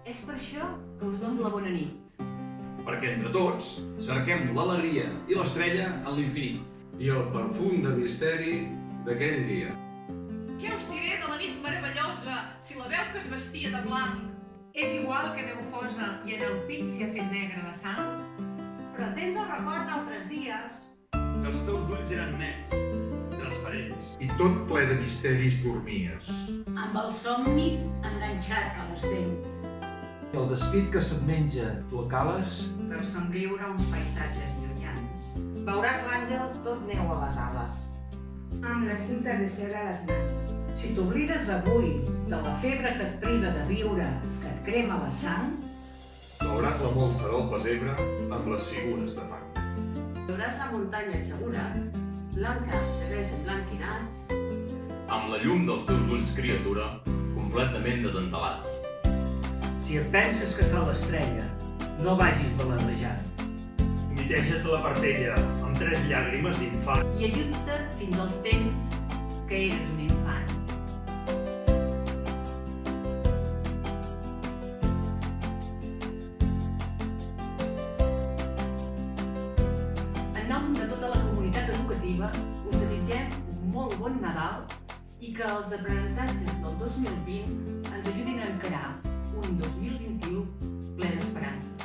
És per això que us dono la bona nit. Perquè entre tots cerquem l'alegria i l'estrella en l'infinit. I el perfum de misteri d'aquell dia. Què us diré de la nit meravellosa si la veu que es vestia de blanc? És igual que neu fosa i en el pit s'hi ha fet negre la sang? Però tens el record d'altres dies. Que els teus ulls eren nets, transparents. I tot ple de misteris dormies. Amb el somni enganxat a les dents. El despit que se't menja, tu el cales. Per somriure uns paisatges llunyans. Veuràs l'àngel tot neu a les ales. Amb la cinta de seda a les mans. Si t'oblides avui de la febre que et priva de viure, que et crema la sang, Veuràs la molsa del pessebre amb les figures de fang. Veuràs la muntanya segura, blanca de res emblanquinats. Amb la llum dels teus ulls, criatura, completament desentelats. Si et penses que sou l'estrella, no vagis balandejant. Miteja't la parpella amb 3 llàgrimes d'infant. I ajuda fins al temps que eres un infant. En nom de tota la comunitat educativa, us desitgem un molt bon Nadal i que els aprenentatges del 2020 ens ajudin a encarar un 2021 ple d'esperança.